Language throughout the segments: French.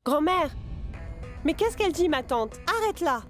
Grand-mère! Mais qu'est-ce qu'elle dit, ma tante? Arrête-la!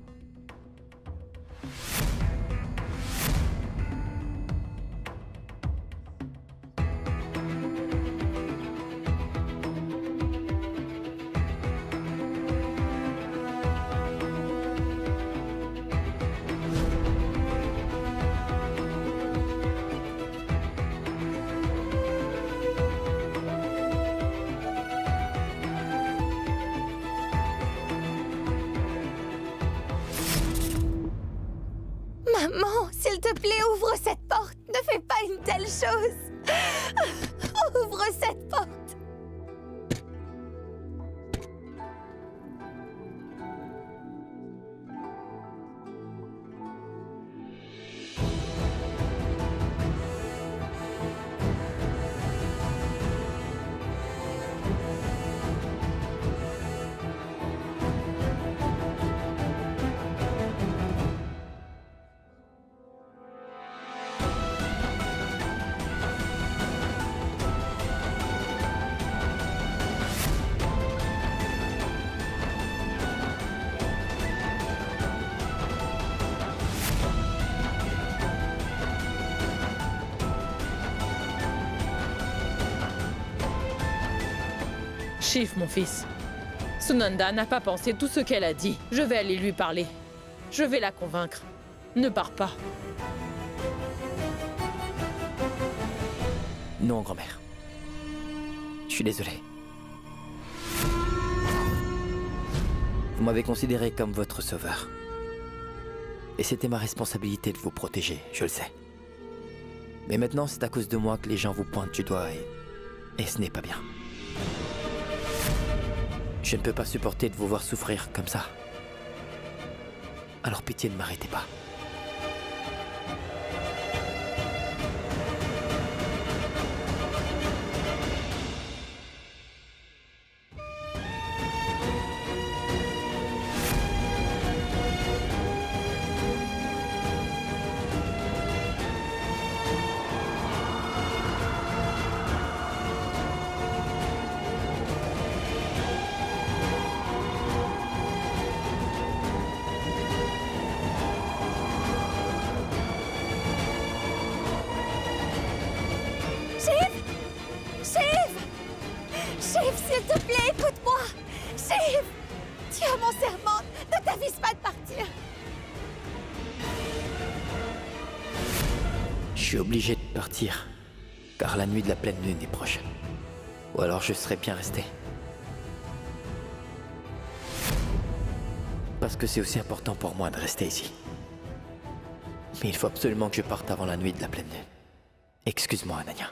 Maman, s'il te plaît, ouvre cette porte. Ne fais pas une telle chose. Ouvre cette porte. Shiv, mon fils. Sunanda n'a pas pensé tout ce qu'elle a dit. Je vais aller lui parler. Je vais la convaincre. Ne pars pas. Non, grand-mère. Je suis désolé. Vous m'avez considéré comme votre sauveur. Et c'était ma responsabilité de vous protéger, je le sais. Mais maintenant, c'est à cause de moi que les gens vous pointent du doigt et ce n'est pas bien. Je ne peux pas supporter de vous voir souffrir comme ça. Alors pitié, ne m'arrêtez pas. Shiv, s'il te plaît, écoute-moi. Shiv, tu as mon serment. Ne t'avise pas de partir. Je suis obligé de partir, car la nuit de la pleine lune est proche. Ou alors je serais bien resté. Parce que c'est aussi important pour moi de rester ici. Mais il faut absolument que je parte avant la nuit de la pleine lune. Excuse-moi, Ananya.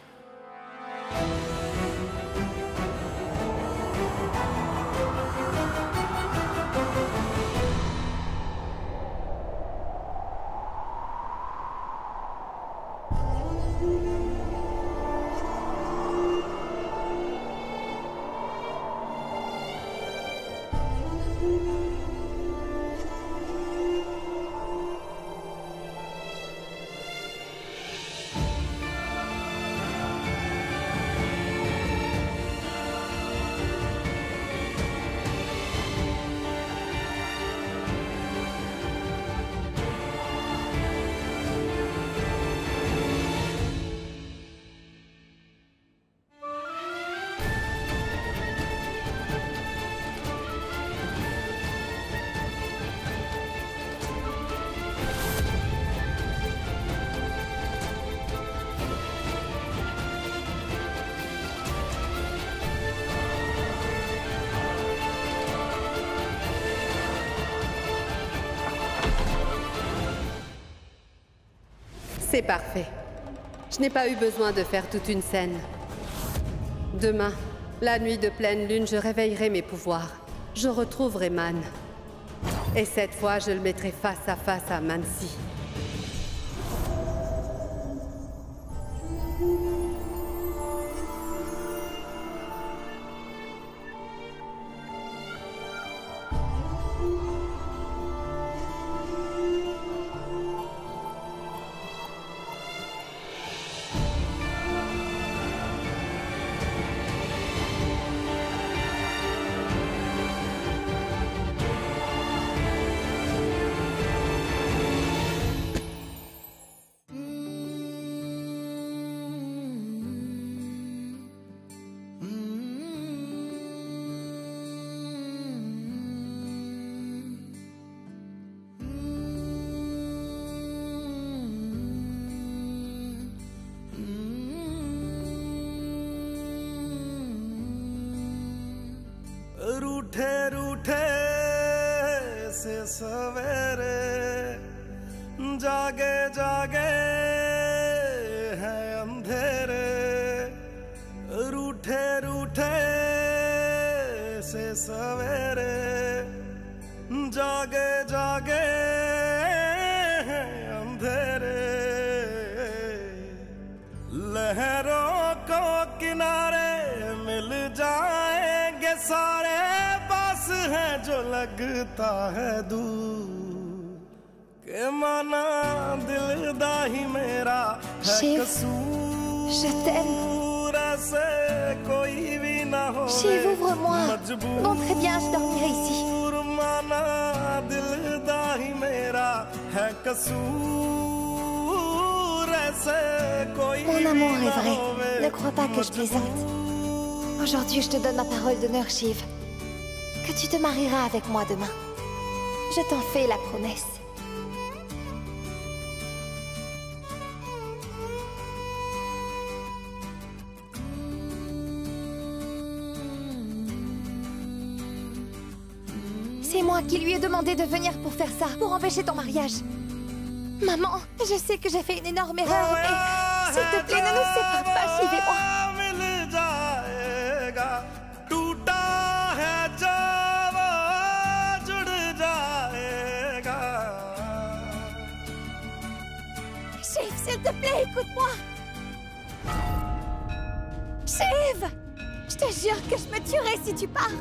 C'est parfait. Je n'ai pas eu besoin de faire toute une scène. Demain, la nuit de pleine lune, je réveillerai mes pouvoirs. Je retrouverai Man. Et cette fois, je le mettrai face à Mansi. से सवेरे जागे जागे हैं अंधेरे रूठे रूठे से सवेरे जागे जागे हैं अंधेरे लहरों को किनारे मिल जाएंगे सारे पास है जो लगता है दूर के माना दिल दा ही मेरा है कसूर je t'aime. ऐसे कोई भी ना हो Shiv, ouvre-moi. Bon, très bien, je dormirai ici. माना दिल दा ही मेरा है कसूर ऐसे कोई Mon भी amour ना est vrai. होवे Ne crois pas que je plaisante. Aujourd'hui, je te donne ma parole d'honneur, Shiv. Que tu te marieras avec moi demain. Je t'en fais la promesse. C'est moi qui lui ai demandé de venir pour faire ça, pour empêcher ton mariage. Maman, je sais que j'ai fait une énorme erreur, mais s'il te plaît, ne nous sépare pas, Shiv et moi. मिल जाएगा टूटा है जो वो जुड़ जाएगा Shiv, s'il te plaît, écoute-moi. Shiv, je te jure que je me tuerai si tu pars.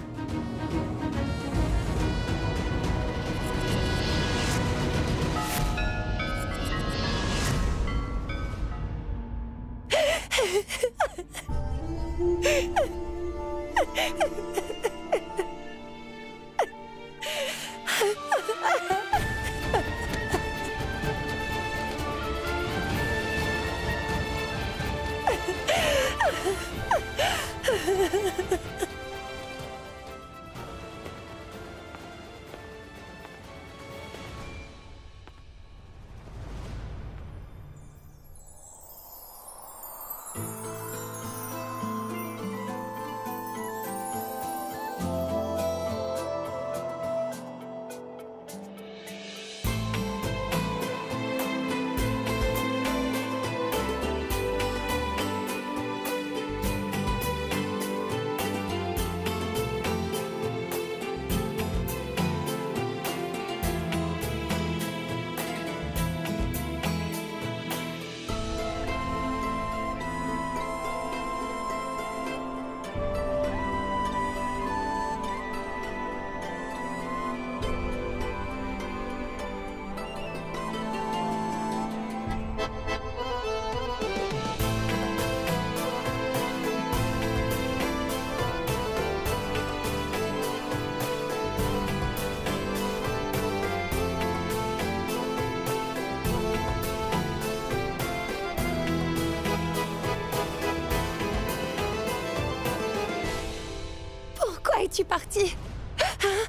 Pourquoi es-tu partie? Hein?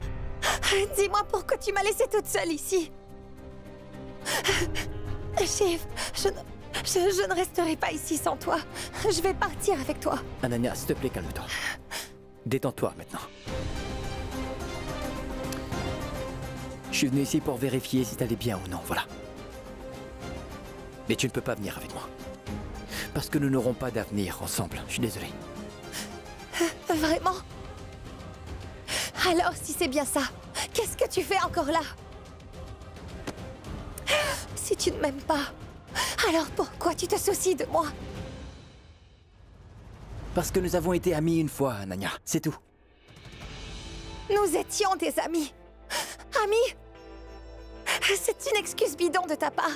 Dis-moi pourquoi tu m'as laissée toute seule ici. Shiv, je ne resterai pas ici sans toi. Je vais partir avec toi. Ananya, s'il te plaît, calme-toi. Détends-toi maintenant. Je suis venu ici pour vérifier si t'allais bien ou non, voilà. Mais tu ne peux pas venir avec moi. Parce que nous n'aurons pas d'avenir ensemble, je suis désolé. Vraiment? Alors, si c'est bien ça, qu'est-ce que tu fais encore là? Si tu ne m'aimes pas, alors pourquoi tu te soucies de moi? Parce que nous avons été amis une fois, Ananya, c'est tout. Nous étions des amis. Amis? C'est une excuse bidon de ta part.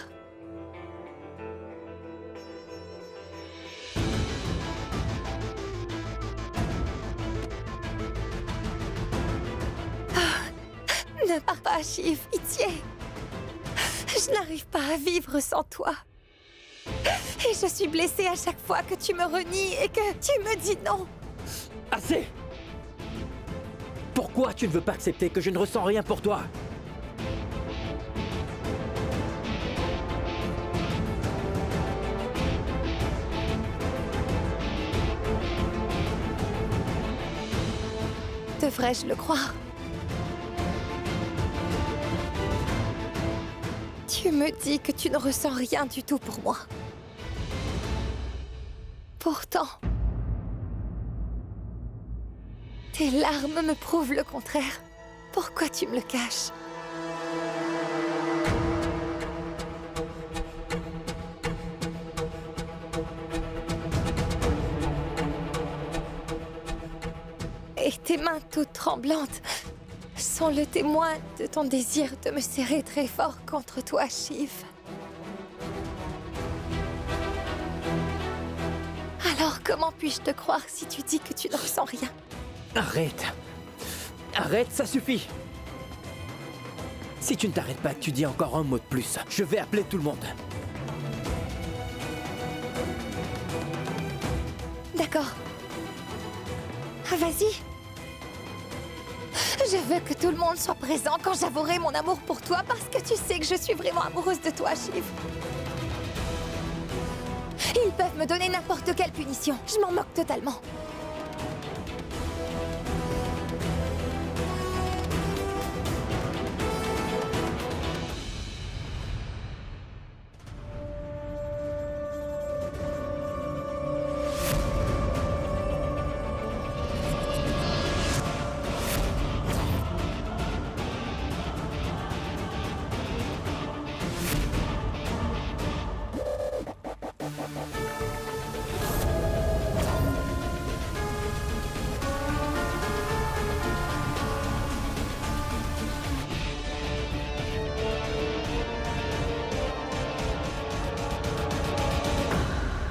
Ne pars pas, Shiv, pitié. Je n'arrive pas à vivre sans toi. Et je suis blessée à chaque fois que tu me renies et que tu me dis non. Assez! Pourquoi tu ne veux pas accepter que je ne ressens rien pour toi? Devrais-je le croire? Tu me dis que tu ne ressens rien du tout pour moi. Pourtant, tes larmes me prouvent le contraire. Pourquoi tu me le caches? Et tes mains toutes tremblantes sont le témoin de ton désir de me serrer très fort contre toi, Shiv. Alors comment puis-je te croire si tu dis que tu ne ressens rien? Arrête! Arrête, ça suffit! Si tu ne t'arrêtes pas, que tu dis encore un mot de plus, je vais appeler tout le monde. D'accord. Vas-y. Je veux que tout le monde soit présent quand j'avouerai mon amour pour toi parce que tu sais que je suis vraiment amoureuse de toi, Shiv. Ils peuvent me donner n'importe quelle punition. Je m'en moque totalement.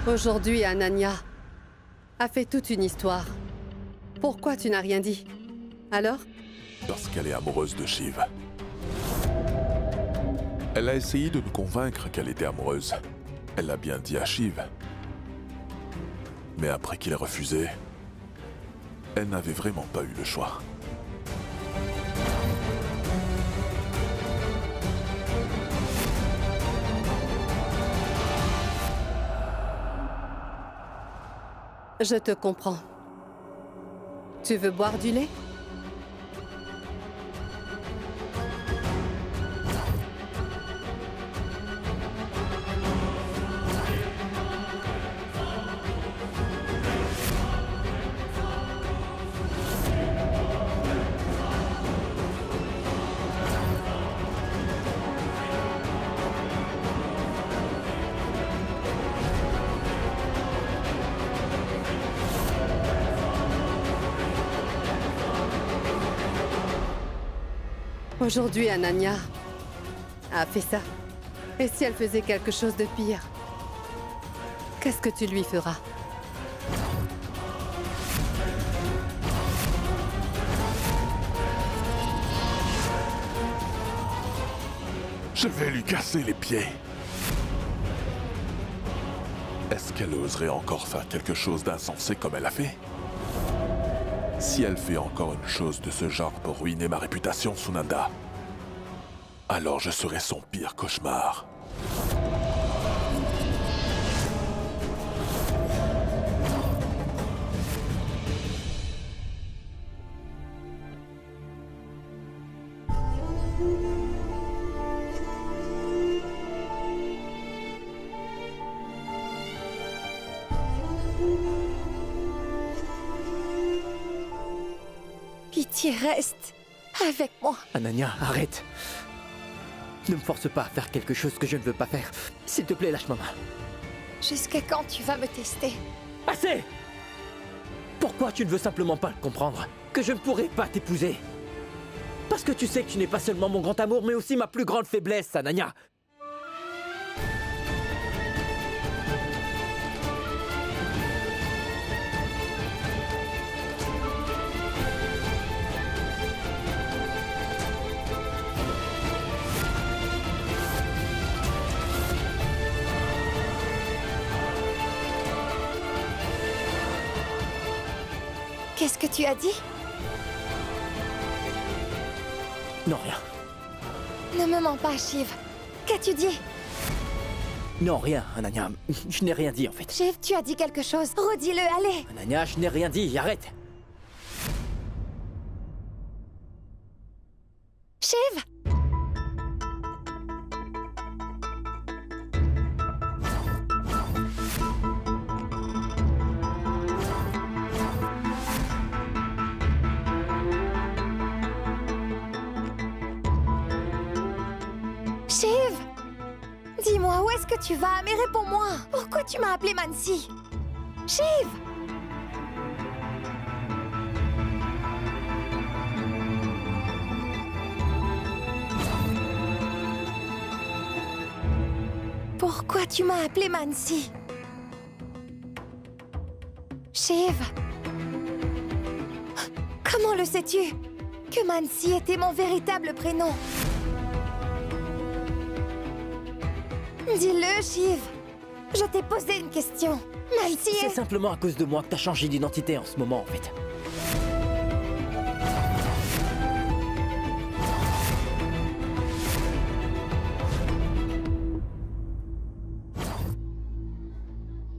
Aujourd'hui, Ananya a fait toute une histoire. Pourquoi tu n'as rien dit? Alors? Parce qu'elle est amoureuse de Shiv. Elle a essayé de nous convaincre qu'elle était amoureuse. Elle l'a bien dit à Shiv. Mais après qu'il ait refusé, elle n'avait vraiment pas eu le choix. Je te comprends. Tu veux boire du lait? Aujourd'hui, Ananya a fait ça. Et si elle faisait quelque chose de pire? Qu'est-ce que tu lui feras? Je vais lui casser les pieds. Est-ce qu'elle oserait encore faire quelque chose d'insensé comme elle a fait? Si elle fait encore une chose de ce genre pour ruiner ma réputation, Sunanda, alors je serai son pire cauchemar. Pitié, reste avec moi. Ananya, arrête. Ne me force pas à faire quelque chose que je ne veux pas faire. S'il te plaît, lâche ma main. Jusqu'à quand tu vas me tester? Assez! Pourquoi tu ne veux simplement pas le comprendre? Que je ne pourrai pas t'épouser? Parce que tu sais que tu n'es pas seulement mon grand amour, mais aussi ma plus grande faiblesse, Ananya. Qu'est-ce que tu as dit? Non, rien. Ne me mens pas, Shiv. Qu'as-tu dit? Non, rien, Ananya. Je n'ai rien dit, en fait. Shiv, tu as dit quelque chose. Redis-le, allez. Ananya, je n'ai rien dit. Arrête. Shiv! que tu vas? Mais réponds-moi. Pourquoi tu m'as appelé Mansi? Shiv! Pourquoi tu m'as appelé Mansi? Shiv! Comment le sais-tu? Que Mansi était mon véritable prénom? Dis-le, Shiv. Je t'ai posé une question. Mansi C'est est... simplement à cause de moi que t'as changé d'identité en ce moment, en fait.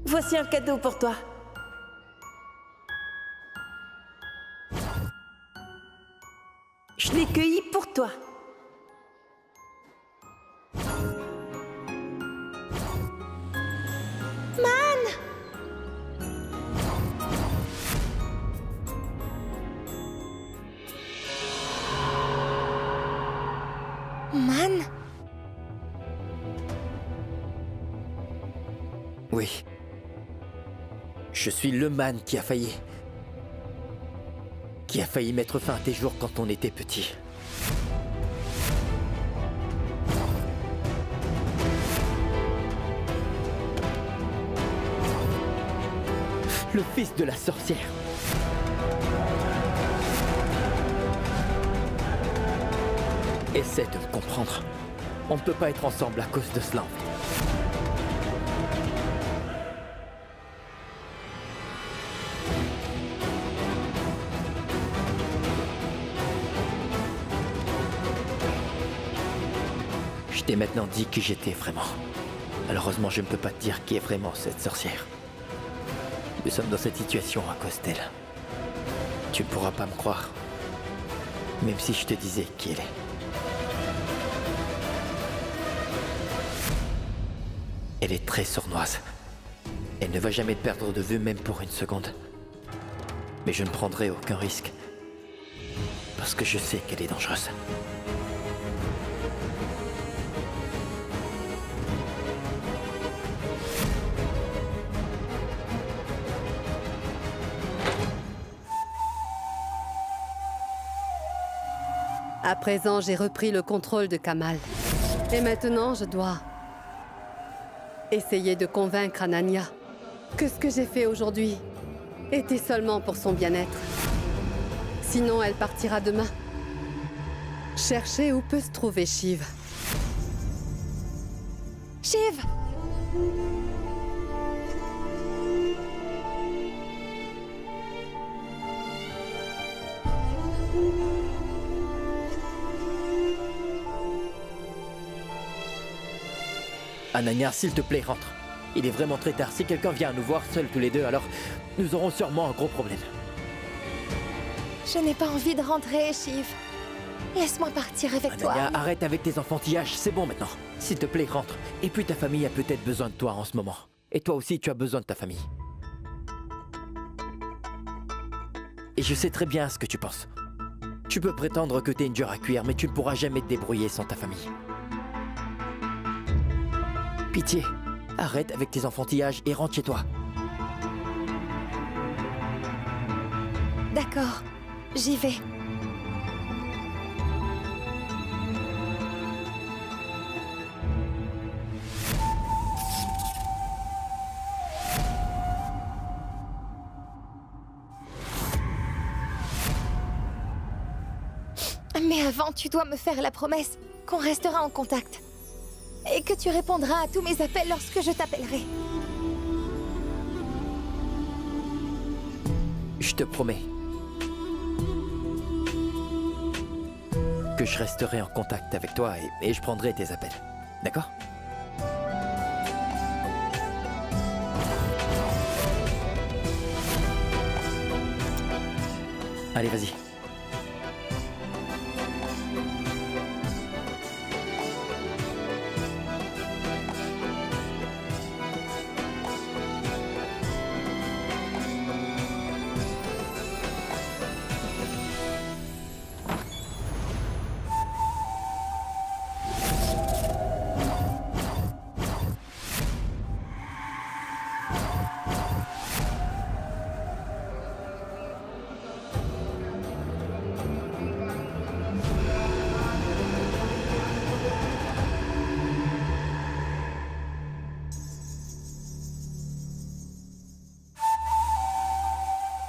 Voici un cadeau pour toi. Je l'ai cueilli pour toi. Man? Oui. Je suis le man qui a failli... mettre fin à tes jours quand on était petit. Le fils de la sorcière. Essaie de me comprendre. On ne peut pas être ensemble à cause de cela. Je t'ai maintenant dit qui j'étais vraiment. Malheureusement, je ne peux pas te dire qui est vraiment cette sorcière. Nous sommes dans cette situation à cause d'elle. Tu ne pourras pas me croire. Même si je te disais qui elle est. Elle est très sournoise. Elle ne va jamais te perdre de vue, même pour une seconde. Mais je ne prendrai aucun risque. Parce que je sais qu'elle est dangereuse. À présent, j'ai repris le contrôle de Kamal. Et maintenant, je dois essayer de convaincre Ananya que ce que j'ai fait aujourd'hui était seulement pour son bien-être. Sinon, elle partira demain. Chercher où peut se trouver Shiv. Shiv! Ananya, s'il te plaît, rentre. Il est vraiment très tard. Si quelqu'un vient nous voir seuls tous les deux, alors nous aurons sûrement un gros problème. Je n'ai pas envie de rentrer, Shiv. Laisse-moi partir avec toi. Ananya, arrête avec tes enfantillages, c'est bon maintenant. S'il te plaît, rentre. Et puis ta famille a peut-être besoin de toi en ce moment. Et toi aussi, tu as besoin de ta famille. Et je sais très bien ce que tu penses. Tu peux prétendre que t'es une dure à cuire, mais tu ne pourras jamais te débrouiller sans ta famille. Pitié, arrête avec tes enfantillages et rentre chez toi. D'accord, j'y vais. Mais avant, tu dois me faire la promesse qu'on restera en contact. Et que tu répondras à tous mes appels lorsque je t'appellerai. Je te promets que je resterai en contact avec toi et je prendrai tes appels. D'accord ? Allez, vas-y.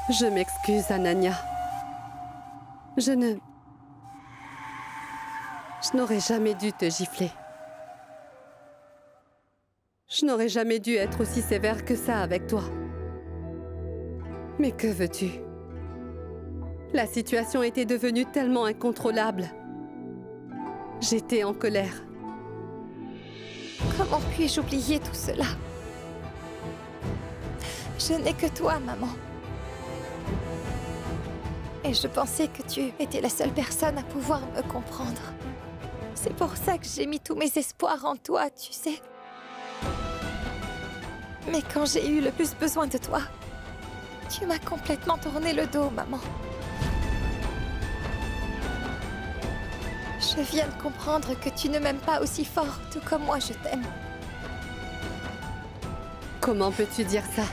Je m'excuse, Ananya. Je n'aurais jamais dû te gifler. Je n'aurais jamais dû être aussi sévère que ça avec toi. Mais que veux-tu? La situation était devenue tellement incontrôlable. J'étais en colère. Comment puis-je oublier tout cela? Je n'ai que toi, maman. Et je pensais que tu étais la seule personne à pouvoir me comprendre. C'est pour ça que j'ai mis tous mes espoirs en toi, tu sais. Mais quand j'ai eu le plus besoin de toi, tu m'as complètement tourné le dos, maman. Je viens de comprendre que tu ne m'aimes pas aussi fort, tout comme moi je t'aime. Comment peux-tu dire ça?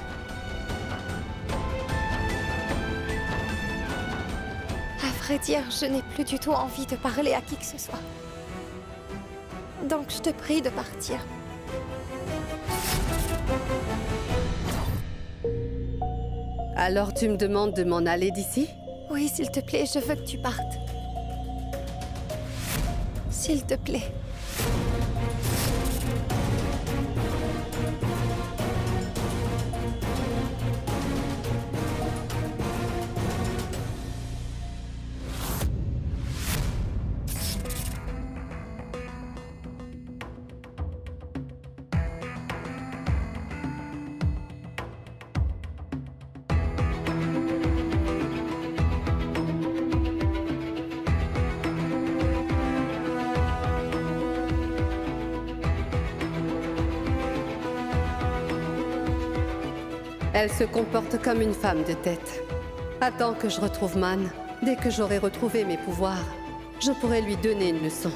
À vrai dire, je n'ai plus du tout envie de parler à qui que ce soit. Donc je te prie de partir. Alors tu me demandes de m'en aller d'ici? Oui, s'il te plaît, je veux que tu partes. S'il te plaît. Elle se comporte comme une femme de tête. Attends que je retrouve Man. Dès que j'aurai retrouvé mes pouvoirs, je pourrai lui donner une leçon.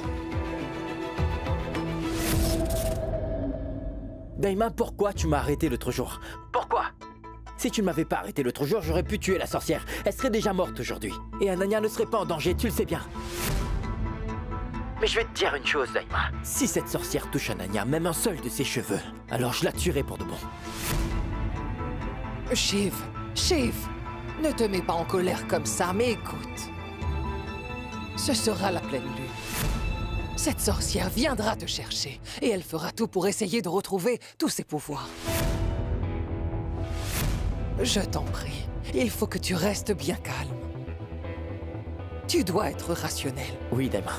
Daima, pourquoi tu m'as arrêté l'autre jour? Pourquoi? Si tu ne m'avais pas arrêté l'autre jour, j'aurais pu tuer la sorcière. Elle serait déjà morte aujourd'hui. Et Ananya ne serait pas en danger, tu le sais bien. Mais je vais te dire une chose, Daima. Si cette sorcière touche Ananya, même un seul de ses cheveux, alors je la tuerai pour de bon. Shiv, ne te mets pas en colère comme ça, mais écoute. Ce sera la pleine lune. Cette sorcière viendra te chercher, et elle fera tout pour essayer de retrouver tous ses pouvoirs. Je t'en prie, il faut que tu restes bien calme. Tu dois être rationnel. Oui, Daima.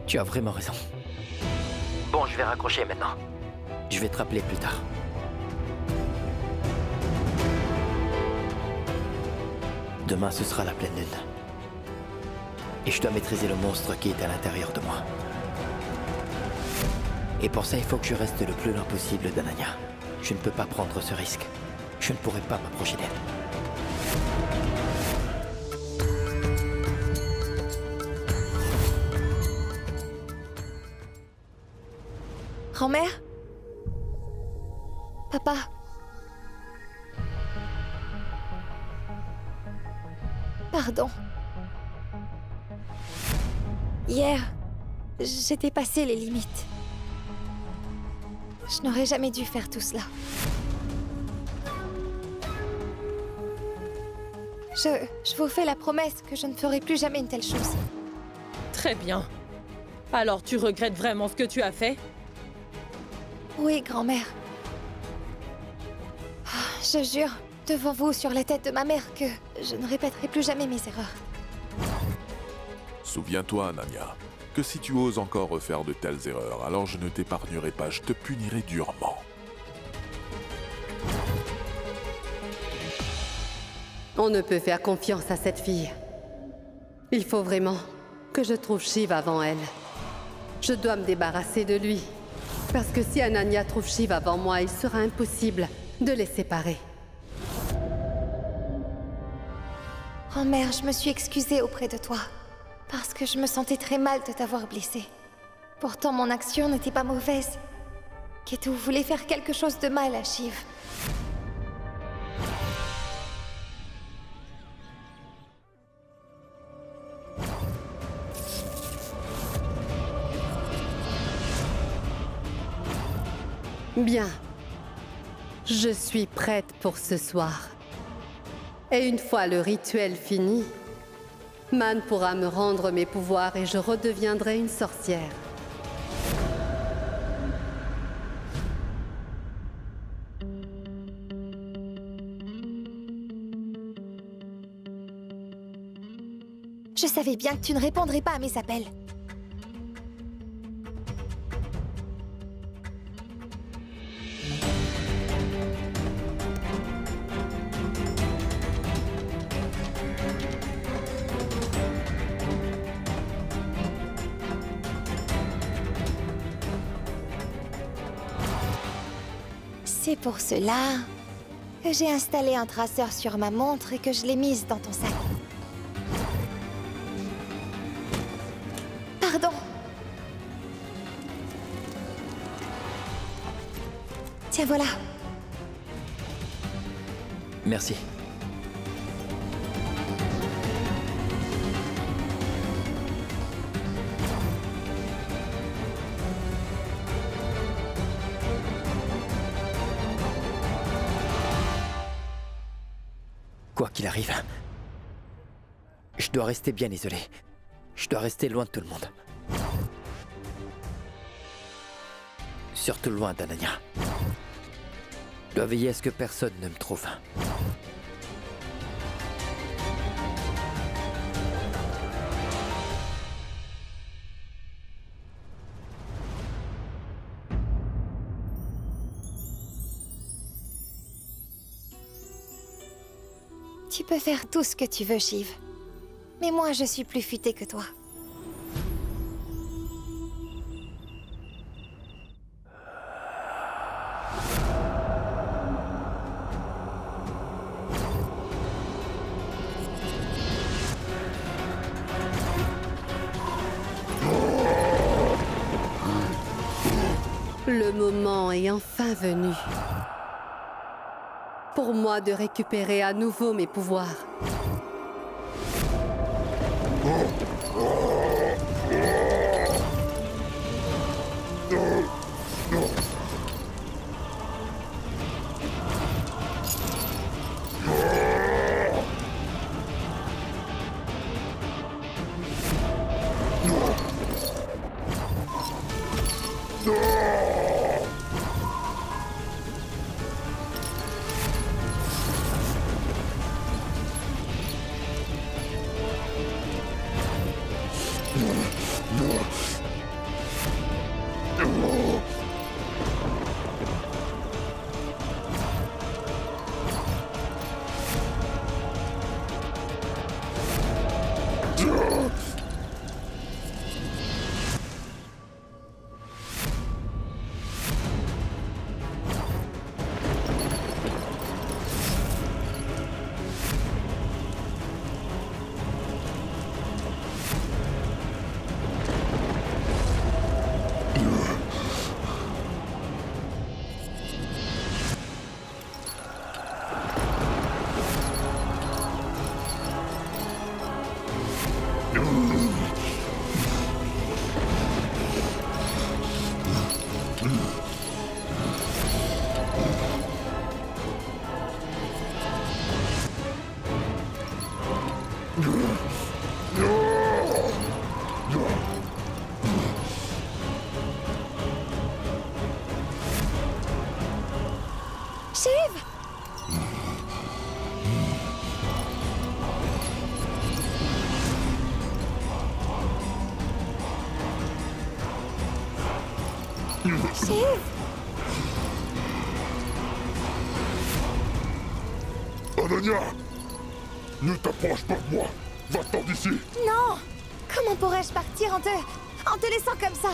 Tu as vraiment raison. Bon, je vais raccrocher maintenant. Je vais te rappeler plus tard. Demain, ce sera la pleine lune. Et je dois maîtriser le monstre qui est à l'intérieur de moi. Et pour ça, il faut que je reste le plus loin possible d'Ananya. Je ne peux pas prendre ce risque. Je ne pourrai pas m'approcher d'elle. Grand-mère? Papa? Pardon. Hier, j'ai dépassé les limites. Je n'aurais jamais dû faire tout cela. Je vous fais la promesse que je ne ferai plus jamais une telle chose. Très bien. Alors tu regrettes vraiment ce que tu as fait? Oui, grand-mère. Je jure, devant vous, sur la tête de ma mère, que je ne répéterai plus jamais mes erreurs. Souviens-toi, Ananya, que si tu oses encore refaire de telles erreurs, alors je ne t'épargnerai pas, je te punirai durement. On ne peut faire confiance à cette fille. Il faut vraiment que je trouve Shiv avant elle. Je dois me débarrasser de lui. Parce que si Ananya trouve Shiv avant moi, il sera impossible de les séparer. Grand-mère, je me suis excusée auprès de toi. Parce que je me sentais très mal de t'avoir blessée. Pourtant, mon action n'était pas mauvaise. Ketu voulait faire quelque chose de mal à Shiv. Bien. Je suis prête pour ce soir. Et une fois le rituel fini, Man pourra me rendre mes pouvoirs et je redeviendrai une sorcière. Je savais bien que tu ne répondrais pas à mes appels. C'est pour cela que j'ai installé un traceur sur ma montre et que je l'ai mise dans ton sac. Pardon. Tiens, voilà. Merci. Quoi qu'il arrive, je dois rester bien isolé. Je dois rester loin de tout le monde. Surtout loin d'Ananya. Je dois veiller à ce que personne ne me trouve. Tu peux faire tout ce que tu veux, Shiv. Mais moi, je suis plus futée que toi. Le moment est enfin venu. Pour moi de récupérer à nouveau mes pouvoirs. Shiv! Shiv! Ananya! Ne t'approche pas de moi! Va-t'en d'ici! Non! Comment pourrais-je partir en te laissant comme ça?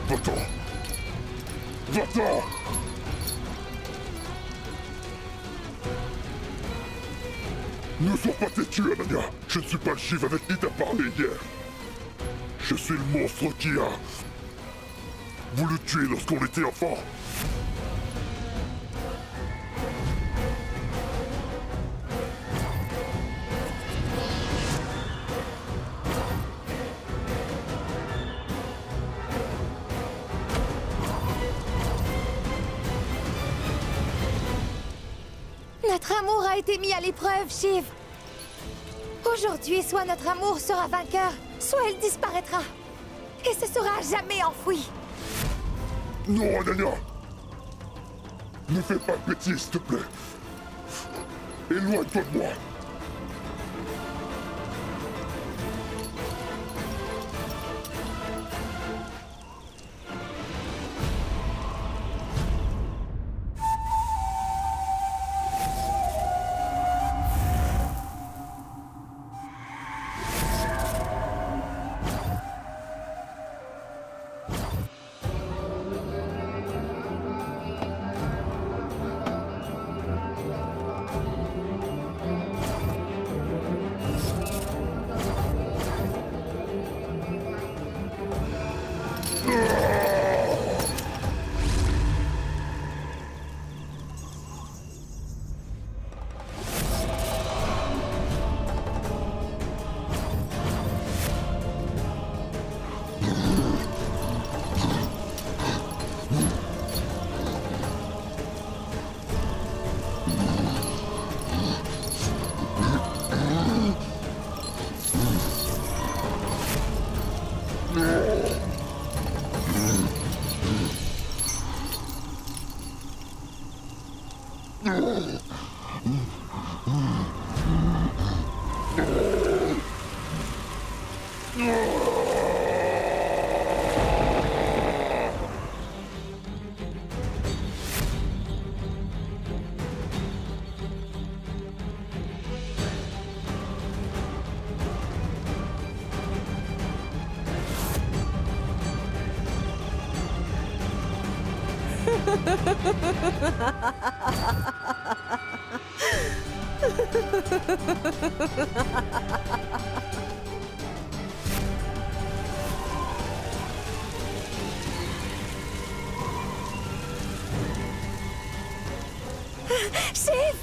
Va-t'en! Va-t'en! Ne sois pas têtu, Ananya! Je ne suis pas le Shiv avec qui t'as parlé hier! Je suis le monstre qui a voulu tuer lorsqu'on était enfant! Notre amour a été mis à l'épreuve, Shiv. Aujourd'hui, soit notre amour sera vainqueur, soit il disparaîtra. Et ce sera à jamais enfoui. Non, Ananya! Ne fais pas de bêtises, s'il te plaît. Éloigne-toi de moi. Shiv!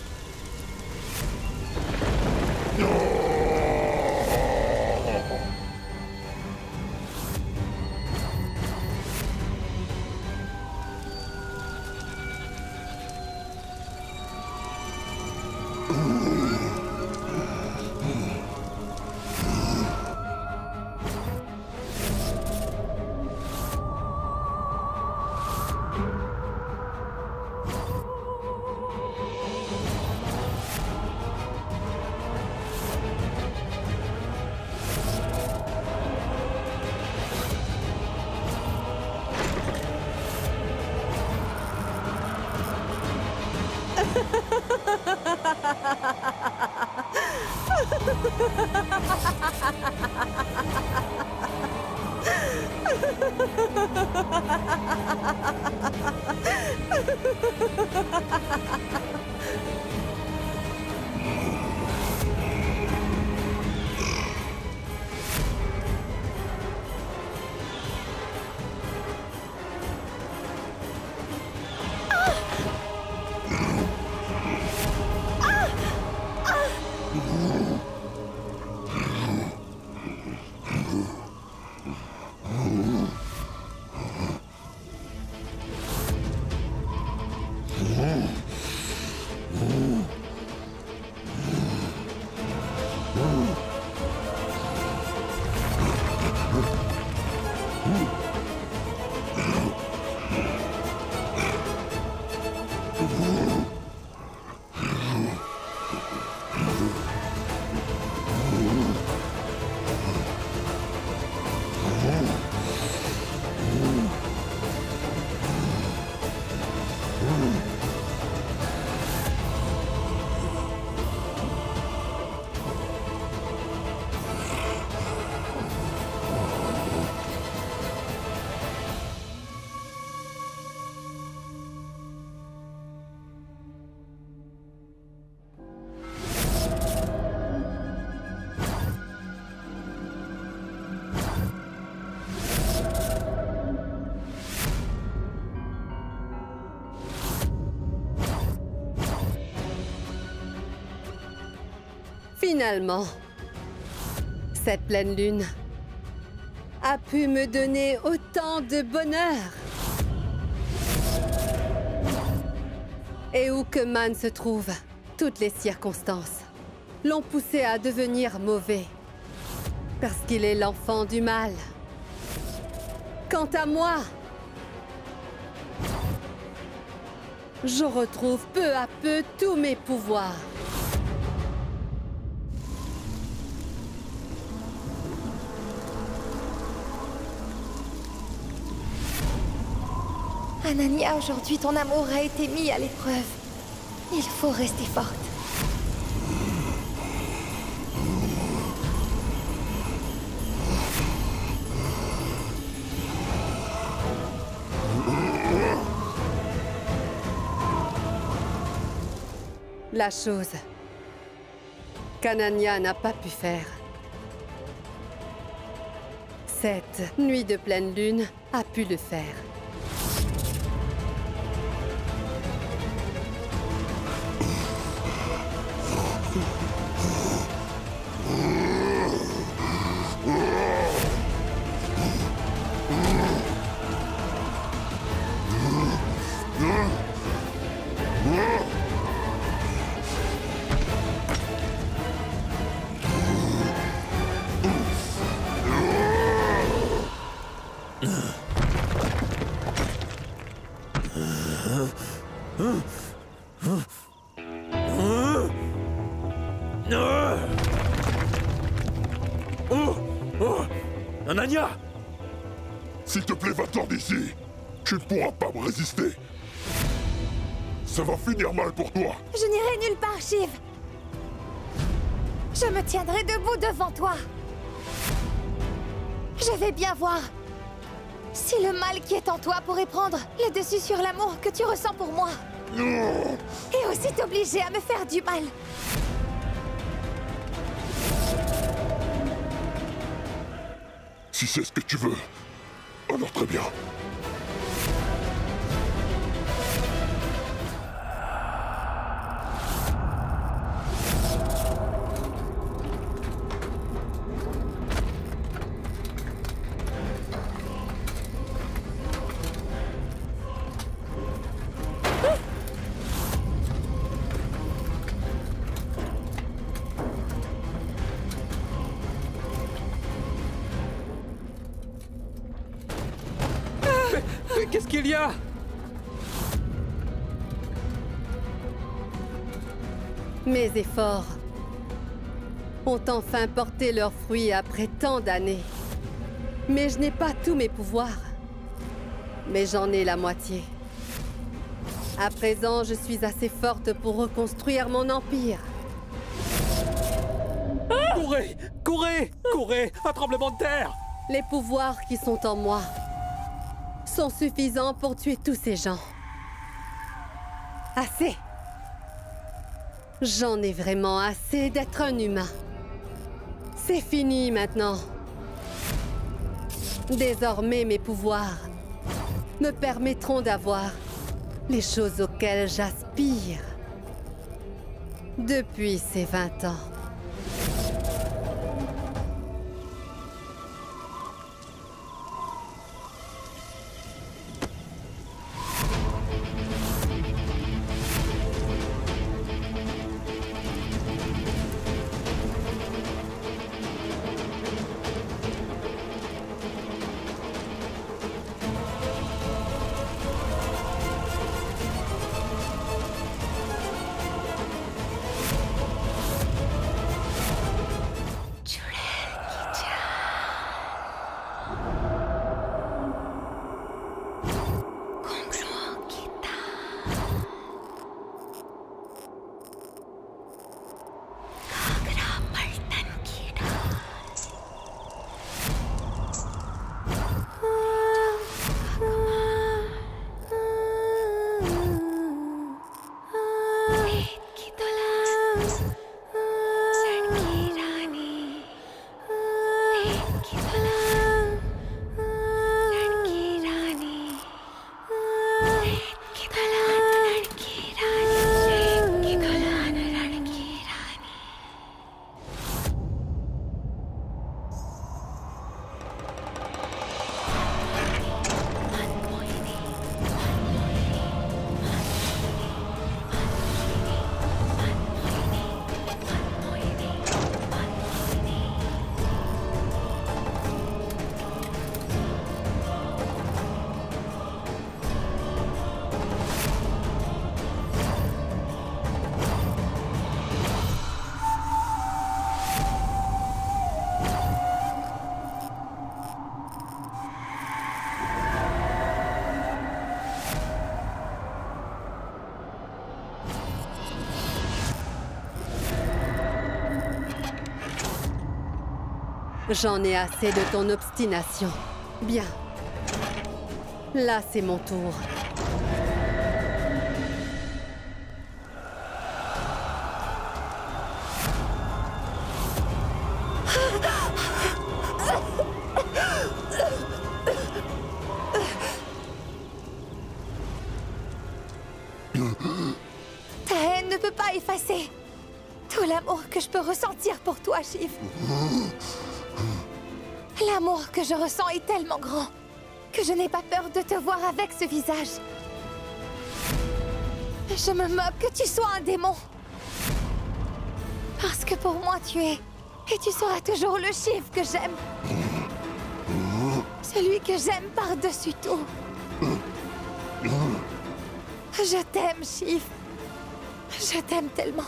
Finalement, cette pleine lune a pu me donner autant de bonheur. Et où que Man se trouve, Toutes les circonstances l'ont poussé à devenir mauvais. Parce qu'il est l'enfant du mal. Quant à moi, je retrouve peu à peu tous mes pouvoirs. Anania, aujourd'hui, ton amour a été mis à l'épreuve. Il faut rester forte. La chose qu'Anania n'a pas pu faire. Cette nuit de pleine lune a pu le faire. Anania! S'il te plaît, va-t'en d'ici! Tu ne pourras pas me résister! Ça va finir mal pour toi! Je n'irai nulle part, Shiv. Je me tiendrai debout devant toi. Je vais bien voir si le mal qui est en toi pourrait prendre le dessus sur l'amour que tu ressens pour moi. Et aussi t'obliger à me faire du mal. Si c'est ce que tu veux, alors très bien. Qu'est-ce qu'il y a? Mes efforts ont enfin porté leurs fruits après tant d'années. Mais je n'ai pas tous mes pouvoirs. Mais j'en ai la moitié. À présent, je suis assez forte pour reconstruire mon empire. Courez! Courez! Courez! Un tremblement de terre! Les pouvoirs qui sont en moi sont suffisants pour tuer tous ces gens. Assez! J'en ai vraiment assez d'être un humain. C'est fini maintenant. Désormais, mes pouvoirs me permettront d'avoir les choses auxquelles j'aspire depuis ces 20 ans. J'en ai assez de ton obstination. Bien. Là, c'est mon tour. Ta haine ne peut pas effacer tout l'amour que je peux ressentir pour toi, Sheev. L'amour que je ressens est tellement grand que je n'ai pas peur de te voir avec ce visage. Je me moque que tu sois un démon. Parce que pour moi, tu es... Et tu seras toujours le Sheev que j'aime. Celui que j'aime par-dessus tout. Je t'aime, Sheev. Je t'aime tellement.